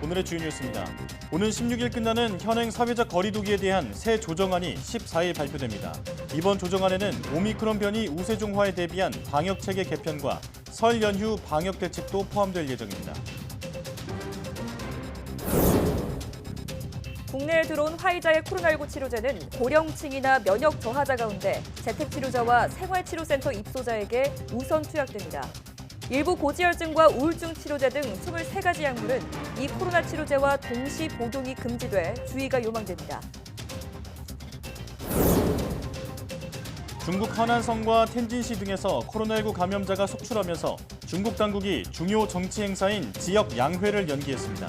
오늘의 주요 뉴스입니다. 오는 16일 끝나는 현행 사회적 거리두기에 대한 새 조정안이 14일 발표됩니다. 이번 조정안에는 오미크론 변이 우세종화에 대비한 방역체계 개편과 설 연휴 방역 대책도 포함될 예정입니다. 국내에 들어온 화이자의 코로나19 치료제는 고령층이나 면역 저하자 가운데 재택치료자와 생활치료센터 입소자에게 우선 투약됩니다. 일부 고지혈증과 우울증 치료제 등 23가지 약물은 이 코로나 치료제와 동시 복용이 금지돼 주의가 요망됩니다. 중국 허난성과 텐진시 등에서 코로나19 감염자가 속출하면서 중국 당국이 중요 정치 행사인 지역 양회를 연기했습니다.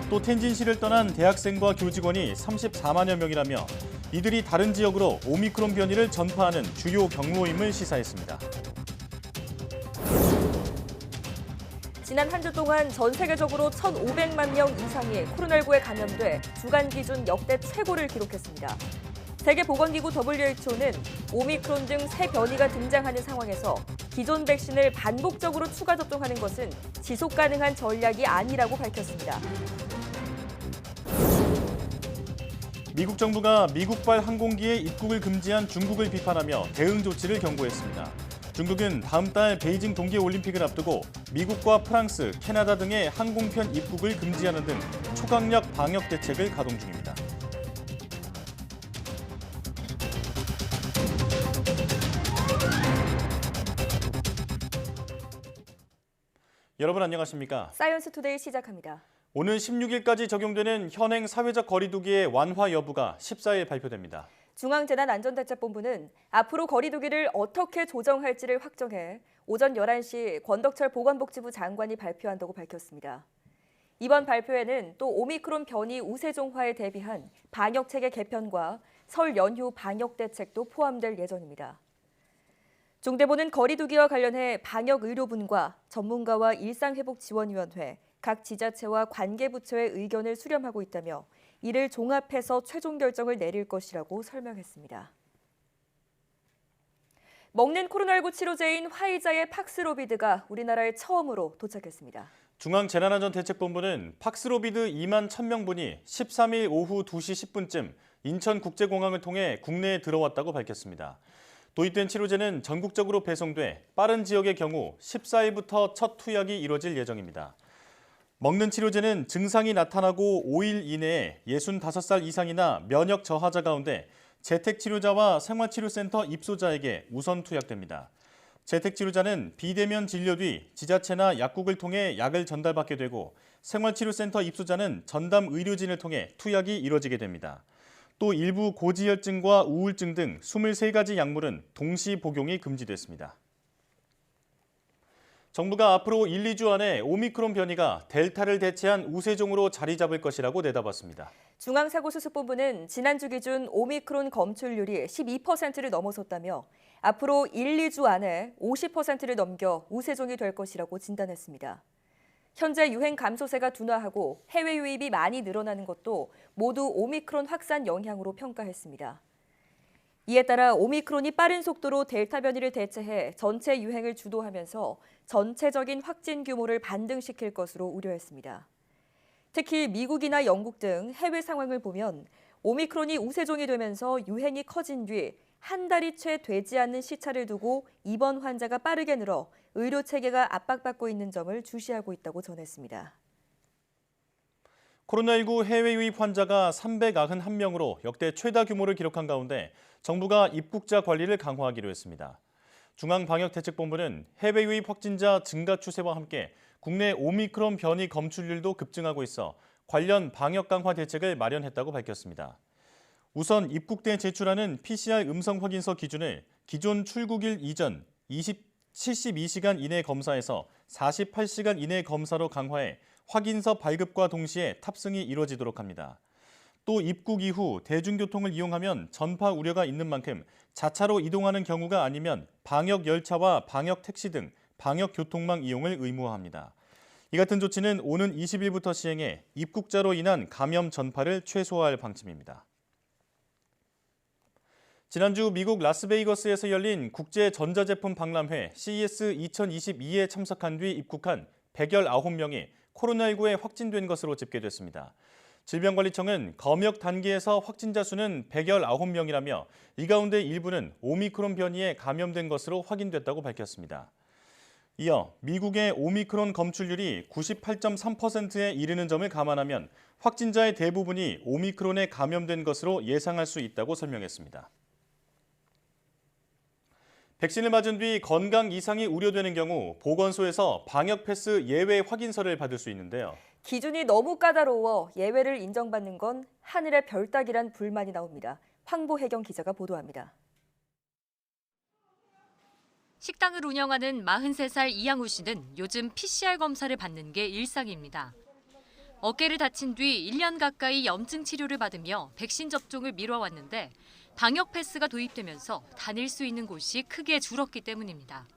또 텐진시를 떠난 대학생과 교직원이 34만여 명이라며 이들이 다른 지역으로 오미크론 변이를 전파하는 주요 경로임을 시사했습니다. 지난 한 주 동안 전 세계적으로 1,500만 명 이상이 코로나19에 감염돼 주간 기준 역대 최고를 기록했습니다. 세계보건기구 WHO는 오미크론 등 새 변이가 등장하는 상황에서 기존 백신을 반복적으로 추가 접종하는 것은 지속 가능한 전략이 아니라고 밝혔습니다. 미국 정부가 미국발 항공기의 입국을 금지한 중국을 비판하며 대응 조치를 경고했습니다. 중국은 다음 달 베이징 동계올림픽을 앞두고 미국과 프랑스, 캐나다 등의 항공편 입국을 금지하는 등 초강력 방역 대책을 가동 중입니다. 여러분 안녕하십니까? 사이언스 투데이 시작합니다. 오는 16일까지 적용되는 현행 사회적 거리두기의 완화 여부가 14일 발표됩니다. 중앙재난안전대책본부는 앞으로 거리두기를 어떻게 조정할지를 확정해 오전 11시 권덕철 보건복지부 장관이 발표한다고 밝혔습니다. 이번 발표에는 또 오미크론 변이 우세종화에 대비한 방역체계 개편과 설 연휴 방역 대책도 포함될 예정입니다. 중대본은 거리두기와 관련해 방역의료분과 전문가와 일상회복지원위원회, 각 지자체와 관계부처의 의견을 수렴하고 있다며 이를 종합해서 최종 결정을 내릴 것이라고 설명했습니다. 먹는 코로나19 치료제인 화이자의 팍스로비드가 우리나라에 처음으로 도착했습니다. 중앙재난안전대책본부는 팍스로비드 2만 1,000명분이 13일 오후 2시 10분쯤 인천국제공항을 통해 국내에 들어왔다고 밝혔습니다. 도입된 치료제는 전국적으로 배송돼 빠른 지역의 경우 14일부터 첫 투약이 이뤄질 예정입니다. 먹는 치료제는 증상이 나타나고 5일 이내에 65살 이상이나 면역 저하자 가운데 재택치료자와 생활치료센터 입소자에게 우선 투약됩니다. 재택치료자는 비대면 진료 뒤 지자체나 약국을 통해 약을 전달받게 되고 생활치료센터 입소자는 전담 의료진을 통해 투약이 이뤄지게 됩니다. 또 일부 고지혈증과 우울증 등 23가지 약물은 동시 복용이 금지됐습니다. 정부가 앞으로 1, 2주 안에 오미크론 변이가 델타를 대체한 우세종으로 자리 잡을 것이라고 내다봤습니다. 중앙사고수습본부는 지난주 기준 오미크론 검출률이 12%를 넘어섰다며 앞으로 1, 2주 안에 50%를 넘겨 우세종이 될 것이라고 진단했습니다. 현재 유행 감소세가 둔화하고 해외 유입이 많이 늘어나는 것도 모두 오미크론 확산 영향으로 평가했습니다. 이에 따라 오미크론이 빠른 속도로 델타 변이를 대체해 전체 유행을 주도하면서 전체적인 확진 규모를 반등시킬 것으로 우려했습니다. 특히 미국이나 영국 등 해외 상황을 보면 오미크론이 우세종이 되면서 유행이 커진 뒤 한 달이 채 되지 않는 시차를 두고 입원 환자가 빠르게 늘어 의료 체계가 압박받고 있는 점을 주시하고 있다고 전했습니다. 코로나19 해외 유입 환자가 391명으로 역대 최다 규모를 기록한 가운데 정부가 입국자 관리를 강화하기로 했습니다. 중앙방역대책본부는 해외 유입 확진자 증가 추세와 함께 국내 오미크론 변이 검출률도 급증하고 있어 관련 방역 강화 대책을 마련했다고 밝혔습니다. 우선 입국대에 제출하는 PCR 음성 확인서 기준을 기존 출국일 이전 72시간 이내 검사에서 48시간 이내 검사로 강화해 확인서 발급과 동시에 탑승이 이루어지도록 합니다. 또 입국 이후 대중교통을 이용하면 전파 우려가 있는 만큼 자차로 이동하는 경우가 아니면 방역 열차와 방역 택시 등 방역 교통망 이용을 의무화합니다. 이 같은 조치는 오는 20일부터 시행해 입국자로 인한 감염 전파를 최소화할 방침입니다. 지난주 미국 라스베이거스에서 열린 국제전자제품 박람회 CES 2022에 참석한 뒤 입국한 119명이 코로나19에 확진된 것으로 집계됐습니다. 질병관리청은 검역 단계에서 확진자 수는 119명이라며 이 가운데 일부는 오미크론 변이에 감염된 것으로 확인됐다고 밝혔습니다. 이어 미국의 오미크론 검출률이 98.3%에 이르는 점을 감안하면 확진자의 대부분이 오미크론에 감염된 것으로 예상할 수 있다고 설명했습니다. 백신을 맞은 뒤 건강 이상이 우려되는 경우 보건소에서 방역 패스 예외 확인서를 받을 수 있는데요. 기준이 너무 까다로워 예외를 인정받는 건 하늘의 별 따기란 불만이 나옵니다. 황보혜경 기자가 보도합니다. 식당을 운영하는 43살 이양우 씨는 요즘 PCR 검사를 받는 게 일상입니다. 어깨를 다친 뒤 1년 가까이 염증 치료를 받으며 백신 접종을 미뤄왔는데 방역 패스가 도입되면서 다닐 수 있는 곳이 크게 줄었기 때문입니다.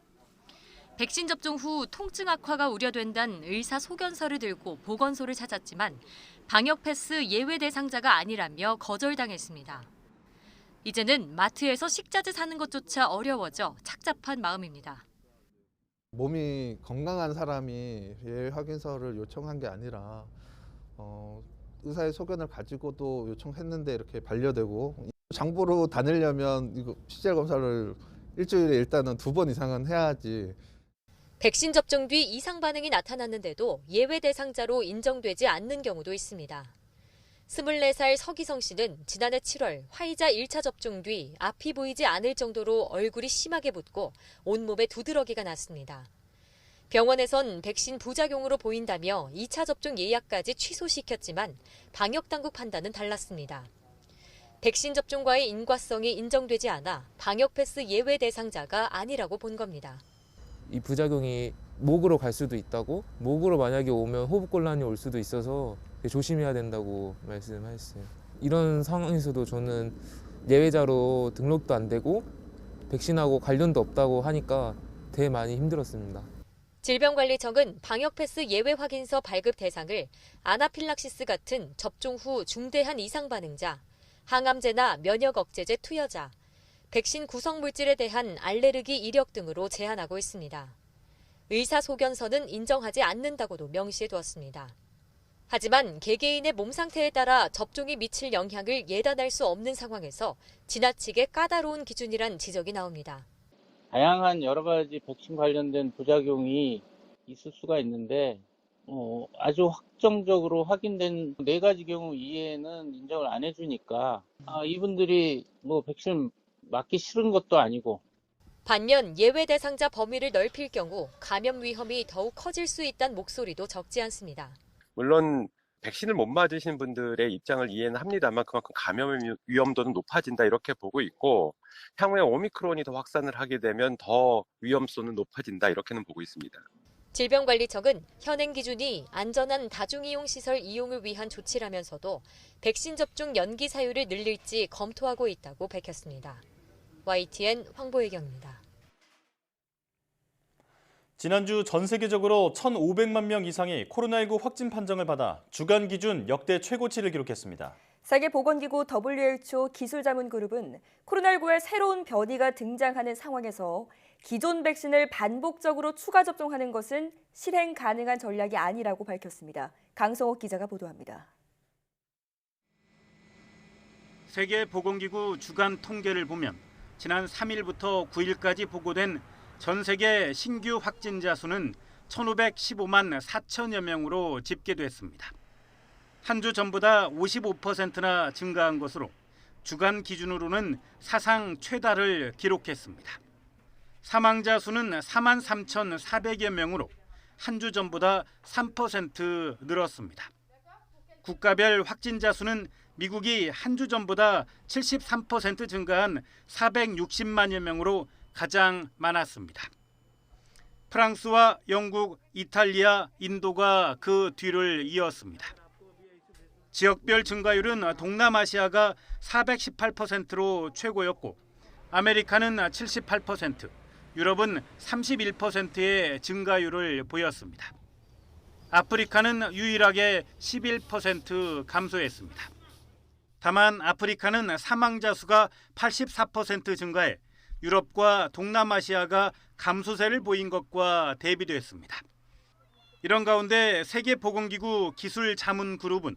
백신 접종 후 통증 악화가 우려된다는 의사 소견서를 들고 보건소를 찾았지만 방역 패스 예외 대상자가 아니라며 거절당했습니다. 이제는 마트에서 식자재 사는 것조차 어려워져 착잡한 마음입니다. 몸이 건강한 사람이 예외 확인서를 요청한 게 아니라 의사의 소견을 가지고도 요청했는데 이렇게 반려되고 장보러 다니려면 이거 PCR 검사를 일주일에 일단은 2번 이상은 해야지. 백신 접종 뒤 이상 반응이 나타났는데도 예외 대상자로 인정되지 않는 경우도 있습니다. 24살 서기성 씨는 지난해 7월 화이자 1차 접종 뒤 앞이 보이지 않을 정도로 얼굴이 심하게 붓고 온몸에 두드러기가 났습니다. 병원에선 백신 부작용으로 보인다며 2차 접종 예약까지 취소시켰지만 방역당국 판단은 달랐습니다. 백신 접종과의 인과성이 인정되지 않아 방역 패스 예외 대상자가 아니라고 본 겁니다. 이 부작용이 목으로 갈 수도 있다고, 목으로 만약에 오면 호흡곤란이 올 수도 있어서 조심해야 된다고 말씀하셨어요. 이런 상황에서도 저는 예외자로 등록도 안 되고 백신하고 관련도 없다고 하니까 되게 많이 힘들었습니다. 질병관리청은 방역 패스 예외 확인서 발급 대상을 아나필락시스 같은 접종 후 중대한 이상 반응자, 항암제나 면역 억제제 투여자, 백신 구성 물질에 대한 알레르기 이력 등으로 제한하고 있습니다. 의사 소견서는 인정하지 않는다고도 명시해 두었습니다. 하지만 개개인의 몸 상태에 따라 접종이 미칠 영향을 예단할 수 없는 상황에서 지나치게 까다로운 기준이란 지적이 나옵니다. 다양한 여러 가지 백신 관련된 부작용이 있을 수가 있는데 아주 확정적으로 확인된 4가지 경우 이외에는 인정을 안 해주니까 이분들이 백신 맞기 싫은 것도 아니고. 반면 예외 대상자 범위를 넓힐 경우 감염 위험이 더욱 커질 수 있다는 목소리도 적지 않습니다. 물론 백신을 못 맞으신 분들의 입장을 이해는 합니다만 그만큼 감염 위험도는 높아진다 이렇게 보고 있고 향후에 오미크론이 더 확산을 하게 되면 더 위험성은 높아진다 이렇게는 보고 있습니다. 질병관리청은 현행 기준이 안전한 다중이용시설 이용을 위한 조치라면서도 백신 접종 연기 사유를 늘릴지 검토하고 있다고 밝혔습니다. YTN 황보혜경입니다. 지난주 전 세계적으로 1,500만 명 이상이 코로나19 확진 판정을 받아 주간 기준 역대 최고치를 기록했습니다. 세계보건기구 WHO 기술자문그룹은 코로나19의 새로운 변이가 등장하는 상황에서 기존 백신을 반복적으로 추가 접종하는 것은 실행 가능한 전략이 아니라고 밝혔습니다. 강성옥 기자가 보도합니다. 세계보건기구 주간 통계를 보면 지난 3일부터 9일까지 보고된 전 세계 신규 확진자 수는 1,515만 4천여 명으로 집계됐습니다. 한 주 전보다 55%나 증가한 것으로 주간 기준으로는 사상 최다를 기록했습니다. 사망자 수는 4만 3,400여 명으로 한 주 전보다 3% 늘었습니다. 국가별 확진자 수는 미국이 한 주 전보다 73% 증가한 460만여 명으로 가장 많았습니다. 프랑스와 영국, 이탈리아, 인도가 그 뒤를 이었습니다. 지역별 증가율은 동남아시아가 418%로 최고였고 아메리카는 78%, 유럽은 31%의 증가율을 보였습니다. 아프리카는 유일하게 11% 감소했습니다. 다만 아프리카는 사망자 수가 84% 증가해 유럽과 동남아시아가 감소세를 보인 것과 대비됐습니다. 이런 가운데 세계보건기구 기술자문그룹은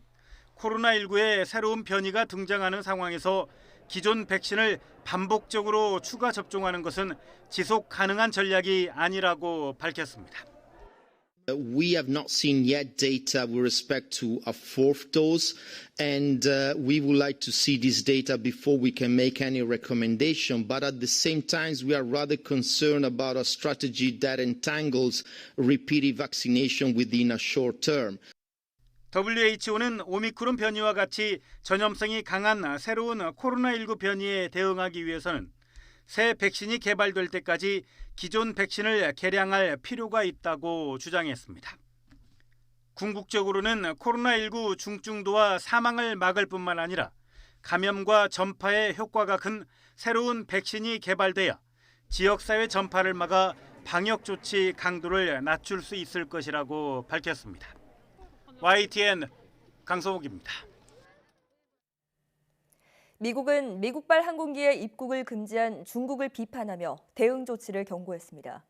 코로나19의 새로운 변이가 등장하는 상황에서 기존 백신을 반복적으로 추가 접종하는 것은 지속 가능한 전략이 아니라고 밝혔습니다. We have not seen yet data with respect to a fourth dose, and we would like to see this data before we can make any recommendation. But at the same time, we are rather concerned about a strategy that entangles repeated vaccination within a short term. WHO는 오미크론 변이와 같이 전염성이 강한 새로운 코로나19 변이에 대응하기 위해서는 새 백신이 개발될 때까지 기존 백신을 개량할 필요가 있다고 주장했습니다. 궁극적으로는 코로나19 중증도와 사망을 막을 뿐만 아니라 감염과 전파의 효과가 큰 새로운 백신이 개발돼야 지역사회 전파를 막아 방역 조치 강도를 낮출 수 있을 것이라고 밝혔습니다. YTN 강성욱입니다. 미국은 미국발 항공기의 입국을 금지한 중국을 비판하며 대응 조치를 경고했습니다.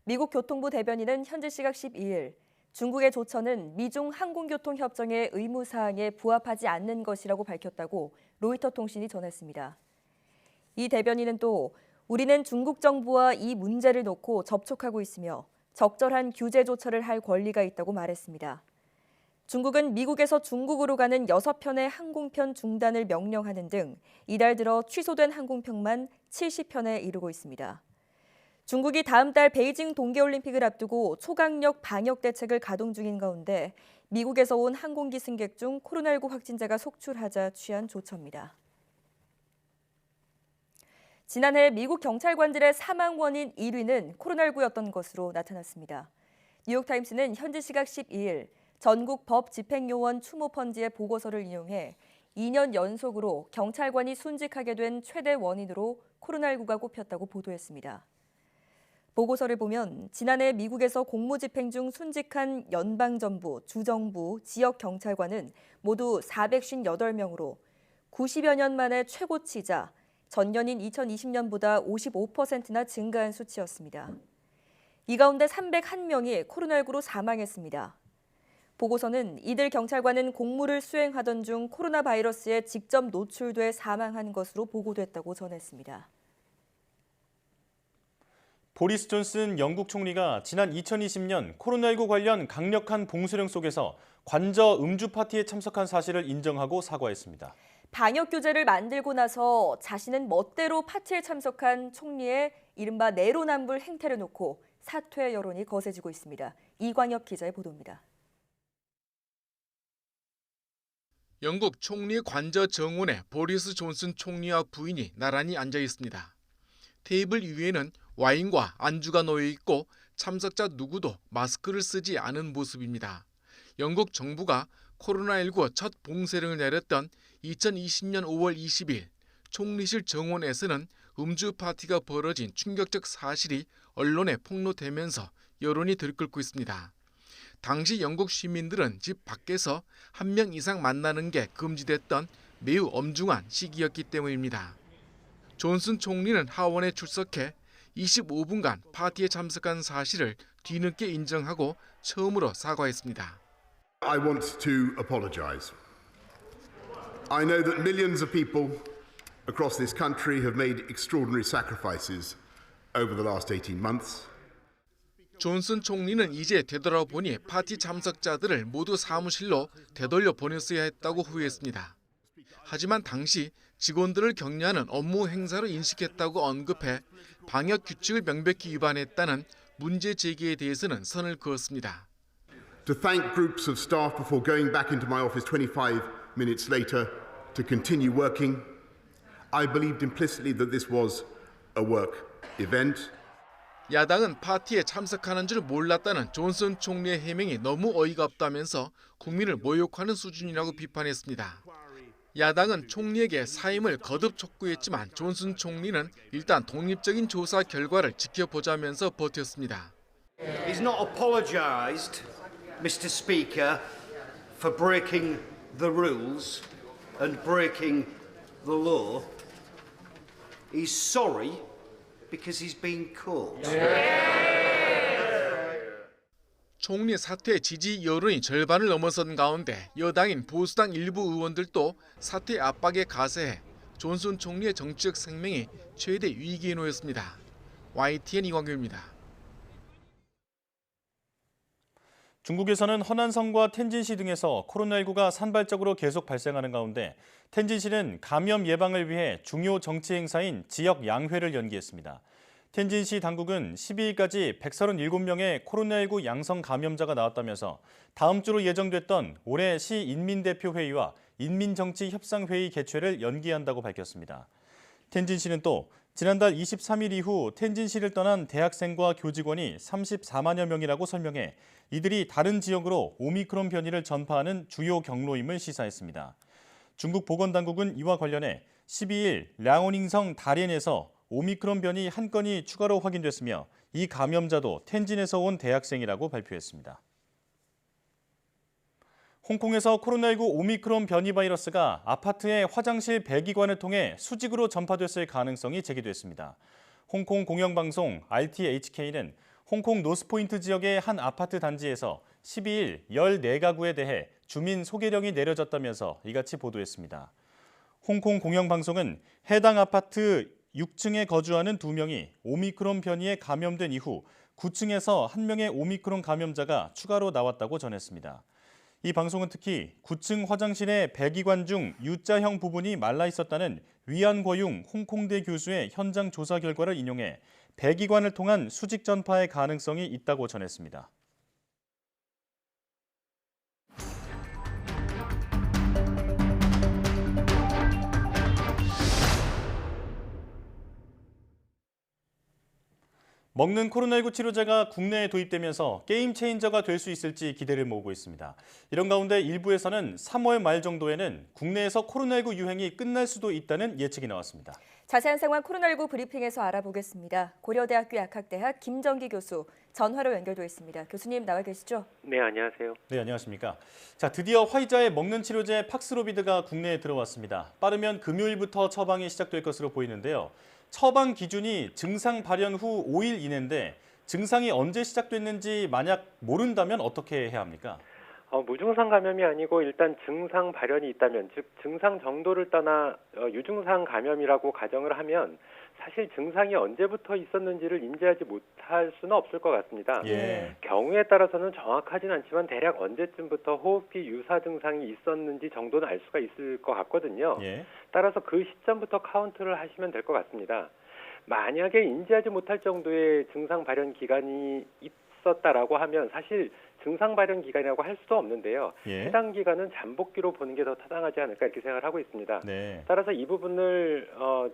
미국 교통부 대변인은 현지 시각 12일 중국의 조처는 미중 항공교통협정의 의무사항에 부합하지 않는 것이라고 밝혔다고 로이터 통신이 전했습니다. 이 대변인은 또 우리는 중국 정부와 이 문제를 놓고 접촉하고 있으며 적절한 규제 조처를 할 권리가 있다고 말했습니다. 중국은 미국에서 중국으로 가는 6편의 항공편 중단을 명령하는 등 이달 들어 취소된 항공편만 70편에 이르고 있습니다. 중국이 다음 달 베이징 동계올림픽을 앞두고 초강력 방역 대책을 가동 중인 가운데 미국에서 온 항공기 승객 중 코로나19 확진자가 속출하자 취한 조처입니다. 지난해 미국 경찰관들의 사망 원인 1위는 코로나19였던 것으로 나타났습니다. 뉴욕타임스는 현지 시각 12일 전국 법 집행요원 추모 펀지의 보고서를 인용해 2년 연속으로 경찰관이 순직하게 된 최대 원인으로 코로나19가 꼽혔다고 보도했습니다. 보고서를 보면 지난해 미국에서 공무집행 중 순직한 연방정부, 주정부, 지역경찰관은 모두 458명으로 90여 년 만에 최고치자 전년인 2020년보다 55%나 증가한 수치였습니다. 이 가운데 301명이 코로나19로 사망했습니다. 보고서는 이들 경찰관은 공무를 수행하던 중 코로나 바이러스에 직접 노출돼 사망한 것으로 보고됐다고 전했습니다. 보리스 존슨 영국 총리가 지난 2020년 코로나19 관련 강력한 봉쇄령 속에서 관저 음주 파티에 참석한 사실을 인정하고 사과했습니다. 방역 규제를 만들고 나서 자신은 멋대로 파티에 참석한 총리의 이른바 내로남불 행태를 놓고 사퇴 여론이 거세지고 있습니다. 이광혁 기자의 보도입니다. 영국 총리 관저 정원에 보리스 존슨 총리와 부인이 나란히 앉아 있습니다. 테이블 위에는 와인과 안주가 놓여 있고 참석자 누구도 마스크를 쓰지 않은 모습입니다. 영국 정부가 코로나19 첫 봉쇄령을 내렸던 2020년 5월 20일 총리실 정원에서는 음주 파티가 벌어진 충격적 사실이 언론에 폭로되면서 여론이 들끓고 있습니다. 당시 영국 시민들은 집 밖에서 1명 이상 만나는 게 금지됐던 매우 엄중한 시기였기 때문입니다. 존슨 총리는 하원에 출석해 25분간 파티에 참석한 사실을 뒤늦게 인정하고 처음으로 사과했습니다. I want to apologize. I know that millions of people across this country have made extraordinary sacrifices over the last 18 months. 존슨 총리는 이제 되돌아보니 파티 참석자들을 모두 사무실로 되돌려 보냈어야 했다고 후회했습니다. 하지만 당시 직원들을 격려하는 업무 행사로 인식했다고 언급해 방역 규칙을 명백히 위반했다는 문제 제기에 대해서는 선을 그었습니다. To thank groups of staff before going back into my office 25 minutes later to continue working, I believed implicitly that this was a work event. 야당은 파티에 참석하는 줄 몰랐다는 존슨 총리의 해명이 너무 어이가 없다면서 국민을 모욕하는 수준이라고 비판했습니다. 야당은 총리에게 사임을 거듭 촉구했지만 존슨 총리는 일단 독립적인 조사 결과를 지켜보자면서 버텼습니다. He's not apologized, Mr. Speaker, for breaking the rules and breaking the law. He's sorry because he's been caught. 총리 사퇴 지지 여론이 절반을 넘어선 가운데 여당인 보수당 일부 의원들도 사퇴 압박에 가세해 존슨 총리의 정치적 생명이 최대 위기에 놓였습니다. YTN 이광규입니다. 중국에서는 허난성과 텐진시 등에서 코로나19가 산발적으로 계속 발생하는 가운데 텐진시는 감염 예방을 위해 중요 정치 행사인 지역 양회를 연기했습니다. 텐진시 당국은 12일까지 137명의 코로나19 양성 감염자가 나왔다면서 다음 주로 예정됐던 올해 시 인민대표회의와 인민정치협상회의 개최를 연기한다고 밝혔습니다. 텐진시는 또 지난달 23일 이후 텐진시를 떠난 대학생과 교직원이 34만여 명이라고 설명해 이들이 다른 지역으로 오미크론 변이를 전파하는 주요 경로임을 시사했습니다. 중국 보건당국은 이와 관련해 12일 량오닝성 다롄에서 오미크론 변이 한 건이 추가로 확인됐으며 이 감염자도 텐진에서 온 대학생이라고 발표했습니다. 홍콩에서 코로나19 오미크론 변이 바이러스가 아파트의 화장실 배기관을 통해 수직으로 전파됐을 가능성이 제기됐습니다. 홍콩 공영방송 RTHK는 홍콩 노스포인트 지역의 한 아파트 단지에서 12일 14가구에 대해 주민 소개령이 내려졌다면서 이같이 보도했습니다. 홍콩 공영방송은 해당 아파트 6층에 거주하는 2명이 오미크론 변이에 감염된 이후 9층에서 1명의 오미크론 감염자가 추가로 나왔다고 전했습니다. 이 방송은 특히 9층 화장실의 배기관 중 U자형 부분이 말라 있었다는 위안궈융 홍콩대 교수의 현장 조사 결과를 인용해 배기관을 통한 수직 전파의 가능성이 있다고 전했습니다. 먹는 코로나19 치료제가 국내에 도입되면서 게임 체인저가 될 수 있을지 기대를 모으고 있습니다. 이런 가운데 일부에서는 3월 말 정도에는 국내에서 코로나19 유행이 끝날 수도 있다는 예측이 나왔습니다. 자세한 상황 코로나19 브리핑에서 알아보겠습니다. 고려대학교 약학대학 김정기 교수 전화로 연결돼 있습니다. 교수님 나와 계시죠? 네, 안녕하세요. 네, 안녕하십니까. 자, 드디어 화이자의 먹는 치료제 팍스로비드가 국내에 들어왔습니다. 빠르면 금요일부터 처방이 시작될 것으로 보이는데요. 처방 기준이 증상 발현 후 5일 이내인데 증상이 언제 시작됐는지 만약 모른다면 어떻게 해야 합니까? 무증상 감염이 아니고 일단 증상 발현이 있다면, 즉 증상 정도를 떠나 유증상 감염이라고 가정을 하면 사실 증상이 언제부터 있었는지를 인지하지 못할 수는 없을 것 같습니다. 경우에 따라서는 정확하진 않지만 대략 언제쯤부터 호흡기 유사 증상이 있었는지 정도는 알 수가 있을 것 같거든요. 따라서 그 시점부터 카운트를 하시면 될 것 같습니다. 만약에 인지하지 못할 정도의 증상 발현 기간이 있었다라고 하면 사실 증상 발현 기간이라고 할 수도 없는데요. 해당 기간은 잠복기로 보는 게 더 타당하지 않을까 이렇게 생각을 하고 있습니다. 따라서 이 부분을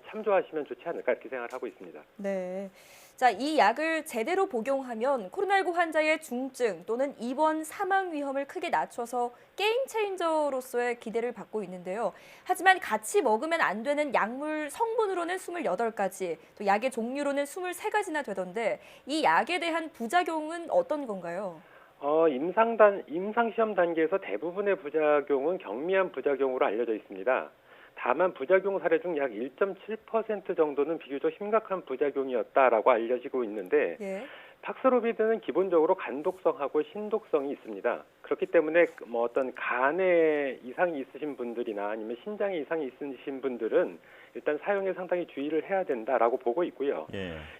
참조하시면 좋지 않을까 이렇게 생각을 하고 있습니다. 네. 자, 이 약을 제대로 복용하면 코로나19 환자의 중증 또는 입원 사망 위험을 크게 낮춰서 게임 체인저로서의 기대를 받고 있는데요. 하지만 같이 먹으면 안 되는 약물 성분으로는 28가지, 또 약의 종류로는 23가지나 되던데 이 약에 대한 부작용은 어떤 건가요? 임상시험 단계에서 대부분의 부작용은 경미한 부작용으로 알려져 있습니다. 다만 부작용 사례 중 약 1.7% 정도는 비교적 심각한 부작용이었다라고 알려지고 있는데 팍스로비드는 기본적으로 간독성하고 신독성이 있습니다. 그렇기 때문에 어떤 간에 이상이 있으신 분들이나 아니면 심장에 이상이 있으신 분들은 일단 사용에 상당히 주의를 해야 된다라고 보고 있고요.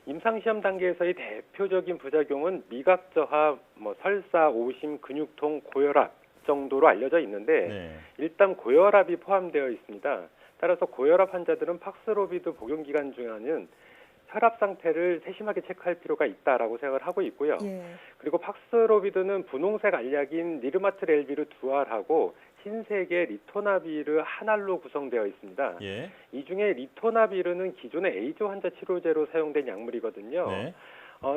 임상시험 단계에서의 대표적인 부작용은 미각 저하, 설사, 오심, 근육통, 고혈압 정도로 알려져 있는데 일단 고혈압이 포함되어 있습니다. 따라서 고혈압 환자들은 팍스로비드 복용 기간 중에는 혈압 상태를 세심하게 체크할 필요가 있다라고 생각을 하고 있고요. 그리고 팍스로비드는 분홍색 알약인 니르마트렐비르 두알하고 흰색의 리토나비르 한 알로 구성되어 있습니다. 이 중에 리토나비르는 기존의 에이즈 환자 치료제로 사용된 약물이거든요.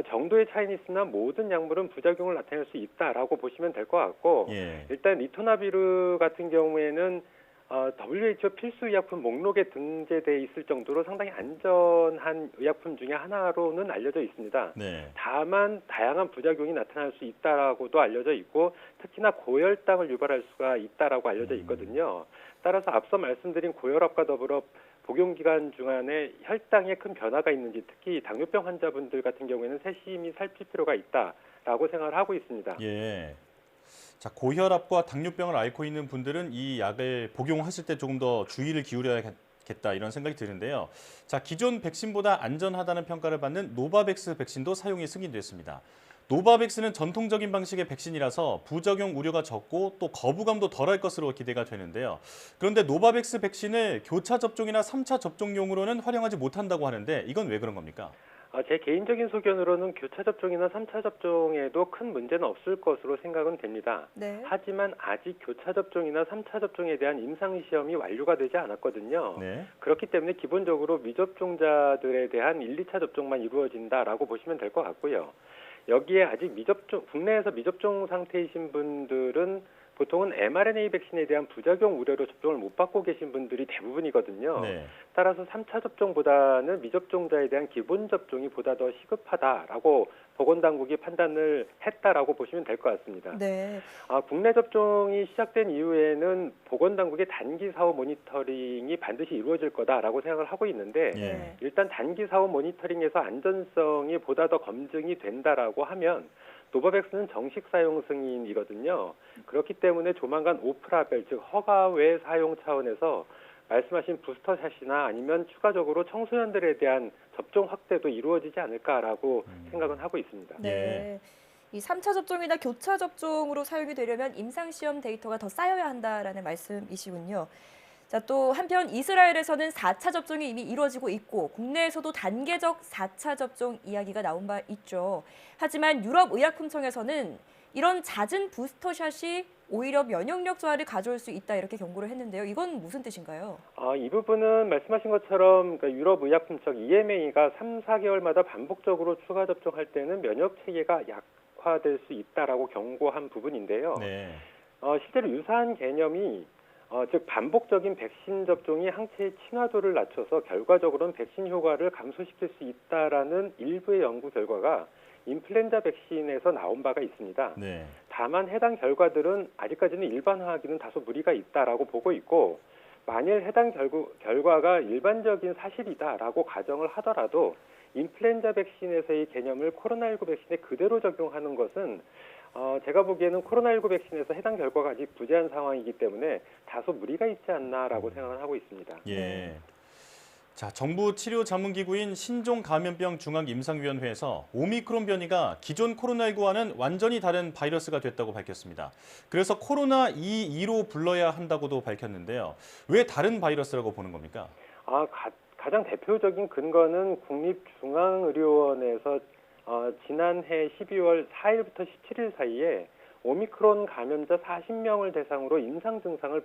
정도의 차이는 있으나 모든 약물은 부작용을 나타낼 수 있다라고 보시면 될 것 같고 일단 리토나비르 같은 경우에는 WHO 필수 의약품 목록에 등재돼 있을 정도로 상당히 안전한 의약품 중에 하나로는 알려져 있습니다. 다만 다양한 부작용이 나타날 수 있다라고도 알려져 있고 특히나 고혈당을 유발할 수가 있다라고 알려져 있거든요. 따라서 앞서 말씀드린 고혈압과 더불어 복용 기간 중간에 혈당에 큰 변화가 있는지 특히 당뇨병 환자분들 같은 경우에는 세심히 살필 필요가 있다. 않을까라고 생각을 하고 있습니다. 예. 자, 고혈압과 당뇨병을 앓고 있는 분들은 이 약을 복용하실 때 조금 더 주의를 기울여야겠다 이런 생각이 드는데요. 자, 기존 백신보다 안전하다는 평가를 받는 노바백스 백신도 사용이 승인됐습니다. 노바백스는 전통적인 방식의 백신이라서 부작용 우려가 적고 또 거부감도 덜할 것으로 기대가 되는데요. 그런데 노바백스 백신을 교차 접종이나 3차 접종용으로는 활용하지 못한다고 하는데 이건 왜 그런 겁니까? 제 개인적인 소견으로는 교차 접종이나 3차 접종에도 큰 문제는 없을 것으로 생각은 됩니다. 네. 하지만 아직 교차 접종이나 3차 접종에 대한 임상시험이 완료가 되지 않았거든요. 네. 그렇기 때문에 기본적으로 미접종자들에 대한 1, 2차 접종만 이루어진다라고 보시면 될 것 같고요. 여기에 아직 국내에서 미접종 상태이신 분들은 보통은 mRNA 백신에 대한 부작용 우려로 접종을 못 받고 계신 분들이 대부분이거든요. 네. 따라서 3차 접종보다는 미접종자에 대한 기본 접종이 보다 더 시급하다라고 보건당국이 판단을 했다라고 보시면 될 것 같습니다. 네. 국내 접종이 시작된 이후에는 보건당국의 단기 사후 모니터링이 반드시 이루어질 거다라고 생각을 하고 있는데 예. 일단 단기 사후 모니터링에서 안전성이 보다 더 검증이 된다라고 하면 노바백스는 정식 사용 승인이거든요. 그렇기 때문에 조만간 오프라벨, 즉 허가 외 사용 차원에서 말씀하신 부스터샷이나 아니면 추가적으로 청소년들에 대한 접종 확대도 이루어지지 않을까라고 생각은 하고 있습니다. 네. 이 3차 접종이나 교차 접종으로 사용이 되려면 임상시험 데이터가 더 쌓여야 한다라는 말씀이시군요. 자, 또 한편 이스라엘에서는 4차 접종이 이미 이루어지고 있고 국내에서도 단계적 4차 접종 이야기가 나온 바 있죠. 하지만 유럽의약품청에서는 이런 잦은 부스터샷이 오히려 면역력 저하를 가져올 수 있다 이렇게 경고를 했는데요. 이건 무슨 뜻인가요? 이 부분은 말씀하신 것처럼 유럽의약품청 EMA가 3, 4개월마다 반복적으로 추가 접종할 때는 면역 체계가 약화될 수 있다라고 경고한 부분인데요. 네. 실제로 유사한 개념이 즉 반복적인 백신 접종이 항체의 친화도를 낮춰서 결과적으로는 백신 효과를 감소시킬 수 있다라는 일부의 연구 결과가 인플루엔자 백신에서 나온 바가 있습니다. 네. 다만 해당 결과들은 아직까지는 일반화하기는 다소 무리가 있다라고 보고 있고 만일 해당 결과가 일반적인 사실이다라고 가정을 하더라도 인플루엔자 백신에서의 개념을 코로나19 백신에 그대로 적용하는 것은 제가 보기에는 코로나19 백신에서 해당 결과가 아직 부재한 상황이기 때문에 다소 무리가 있지 않나라고 생각을 하고 있습니다. 예. 자, 정부 치료 전문기구인 신종감염병 중앙임상위원회에서 오미크론 변이가 기존 코로나19와는 완전히 다른 바이러스가 됐다고 밝혔습니다. 그래서 코로나22로 불러야 한다고도 밝혔는데요. 왜 다른 바이러스라고 보는 겁니까? 가장 대표적인 근거는 국립중앙의료원에서 지난해 12월 4일부터 17일 사이에 오미크론 감염자 40명을 대상으로 임상 증상을